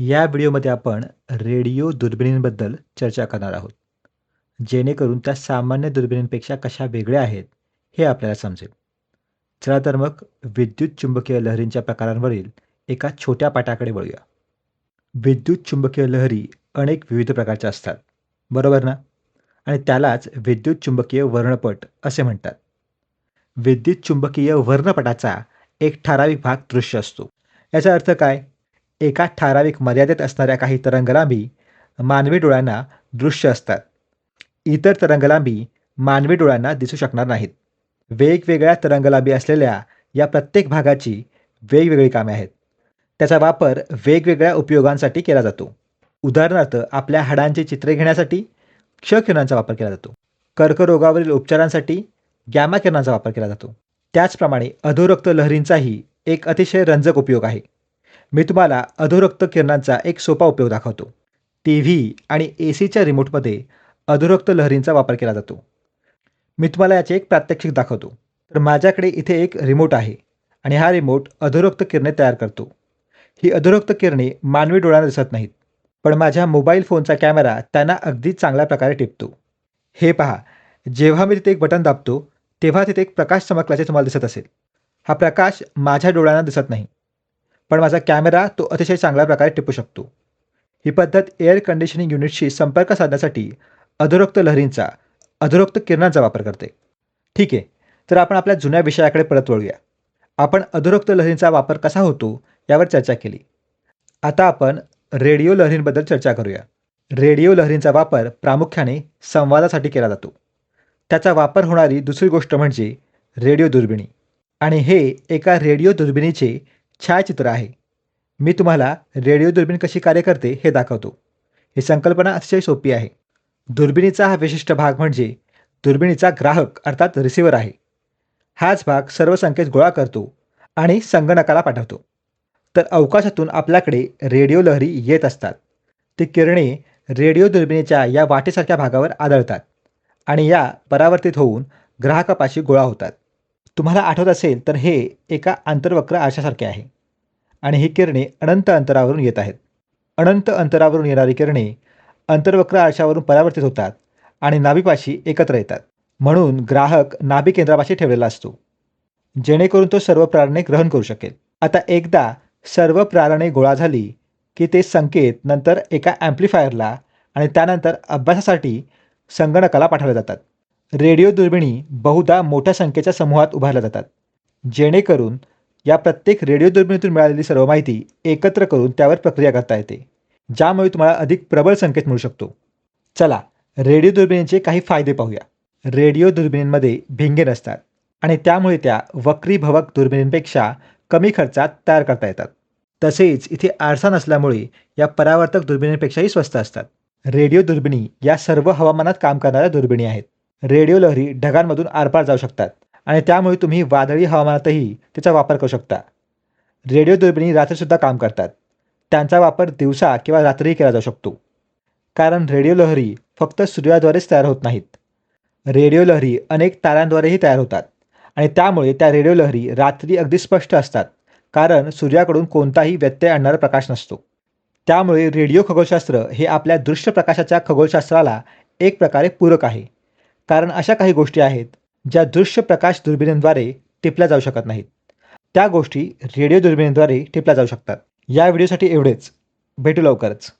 या व्हिडिओमध्ये आपण रेडिओ दुर्बिणींबद्दल चर्चा करणार आहोत, जेणेकरून त्या सामान्य दुर्बिणींपेक्षा कशा वेगळ्या आहेत हे आपल्याला समजेल. चला तर मग विद्युत चुंबकीय लहरींच्या प्रकारांवरील एका छोट्या पाठाकडे वळूया. विद्युत चुंबकीय लहरी अनेक विविध प्रकारच्या असतात, बरोबर ना? आणि त्यालाच विद्युत चुंबकीय वर्णपट असे म्हणतात. विद्युत चुंबकीय वर्णपटाचा एक ठराविक भाग दृश्य असतो. याचा अर्थ काय? एका ठराविक मर्यादेत असणाऱ्या काही तरंगलांबी मानवी डोळ्यांना दृश्य असतात. इतर तरंगलांबी मानवी डोळ्यांना दिसू शकणार नाहीत. वेगवेगळ्या तरंगलांबी असलेल्या या प्रत्येक भागाची वेगवेगळी कामे आहेत. त्याचा वापर वेगवेगळ्या उपयोगांसाठी केला जातो. उदाहरणार्थ आपल्या हाडांची चित्रे घेण्यासाठी क्षकिरणांचा वापर केला जातो. कर्करोगावरील उपचारांसाठी गॅमा किरणांचा वापर केला जातो. त्याचप्रमाणे अधोरक्त लहरींचाही एक अतिशय रंजक उपयोग आहे. मी तुम्हाला अधोरक्त किरणांचा एक सोपा उपयोग दाखवतो. टीव्ही आणि एसीच्या रिमोटमध्ये अधोरक्त लहरींचा वापर केला जातो. मी तुम्हाला याचे एक प्रात्यक्षिक दाखवतो. तर माझ्याकडे इथे एक रिमोट आहे आणि हा रिमोट अधोरक्त किरणे तयार करतो. ही अधोरक्त किरणे मानवी डोळ्यांना दिसत नाहीत, पण माझ्या मोबाईल फोनचा कॅमेरा त्यांना अगदी चांगल्या प्रकारे टिपतो. हे पहा, जेव्हा मी तिथे एक बटन दाबतो, तेव्हा तिथे एक प्रकाश चमकल्याचे तुम्हाला दिसत असेल. हा प्रकाश माझ्या डोळ्यांना दिसत नाही, पण माझा कॅमेरा तो अतिशय चांगल्या प्रकारे टिपू शकतो. ही पद्धत एअर कंडिशनिंग युनिटशी संपर्क साधण्यासाठी अधोरक्त लहरींचा, अधोरक्त किरणांचा वापर करते. ठीक आहे, तर आपण आपल्या जुन्या विषयाकडे परत वळूया. आपण अधोरक्त लहरींचा वापर कसा होतो यावर चर्चा केली. आता आपण रेडिओ लहरींबद्दल चर्चा करूया. रेडिओ लहरींचा वापर प्रामुख्याने संवादासाठी केला जातो. त्याचा वापर होणारी दुसरी गोष्ट म्हणजे रेडिओ दुर्बिणी. आणि हे एका रेडिओ दुर्बिणीचे छायाचित्र आहे. मी तुम्हाला रेडिओ दुर्बीण कशी कार्य करते हे दाखवतो. ही संकल्पना अतिशय सोपी आहे. दुर्बिणीचा हा विशिष्ट भाग म्हणजे दुर्बिणीचा ग्राहक अर्थात रिसिव्हर आहे. हाच भाग सर्व संकेत गोळा करतो आणि संगणकाला पाठवतो. तर अवकाशातून आपल्याकडे रेडिओ लहरी येत असतात. ती किरणे रेडिओ दुर्बिणीच्या या वाटेसारख्या भागावर आदळतात आणि या परावर्तित होऊन ग्राहकापाशी गोळा होतात. तुम्हाला आठवत असेल तर हे एका आंतरवक्र आरशासारखे आहे आणि ही किरणे अनंत अंतरावरून येत आहेत. अनंत अंतरावरून येणारी किरणे अंतर्वक्र आरशावरून परावर्तित होतात आणि नाभीपाशी एकत्र येतात. म्हणून ग्राहक नाभी केंद्रापाशी ठेवलेला असतो, जेणेकरून तो सर्व प्रारणे ग्रहण करू शकेल. आता एकदा सर्व प्रारणे गोळा झाली की ते संकेत नंतर एका ॲम्प्लिफायरला आणि त्यानंतर अभ्यासासाठी संगणकाला पाठवले जातात. रेडिओ दुर्बिणी बहुधा मोठ्या संख्येच्या समूहात उभारल्या जातात, जेणेकरून या प्रत्येक रेडिओ दुर्बिणीतून मिळालेली सर्व माहिती एकत्र करून त्यावर प्रक्रिया करता येते, ज्यामुळे तुम्हाला अधिक प्रबळ संकेत मिळू शकतो. चला, रेडिओ दुर्बिणींचे काही फायदे पाहूया. रेडिओ दुर्बिणींमध्ये भिंगे नसतात आणि त्यामुळे त्या वक्रीभवक दुर्बिणींपेक्षा कमी खर्चात तयार करता येतात. तसेच इथे आरसा नसल्यामुळे या परावर्तक दुर्बिणींपेक्षाही स्वस्त असतात. रेडिओ दुर्बिणी या सर्व हवामानात काम करणाऱ्या दुर्बिणी आहेत. रेडिओ लहरी ढगांमधून आरपार जाऊ शकतात आणि त्यामुळे तुम्ही वादळी हवामानातही त्याचा वापर करू शकता. रेडिओ दुर्बिणी रात्रीसुद्धा काम करतात. त्यांचा वापर दिवसा किंवा रात्रीही केला जाऊ शकतो, कारण रेडिओ लहरी फक्त सूर्याद्वारेच तयार होत नाहीत. रेडिओ लहरी अनेक ताऱ्यांद्वारेही तयार होतात आणि त्यामुळे त्या रेडिओ लहरी रात्री अगदी स्पष्ट असतात, कारण सूर्याकडून कोणताही व्यत्यय आणणारा प्रकाश नसतो. त्यामुळे रेडिओ खगोलशास्त्र हे आपल्या दृश्य प्रकाशाच्या खगोलशास्त्राला एक प्रकारे पूरक आहे, कारण अशा काही गोष्टी आहेत ज्या दृश्य प्रकाश दुर्बिणींद्वारे टिपल्या जाऊ शकत नाहीत. त्या गोष्टी रेडिओ दुर्बिणींद्वारे टिपल्या जाऊ शकतात. या व्हिडिओसाठी एवढेच. भेटू लवकरच.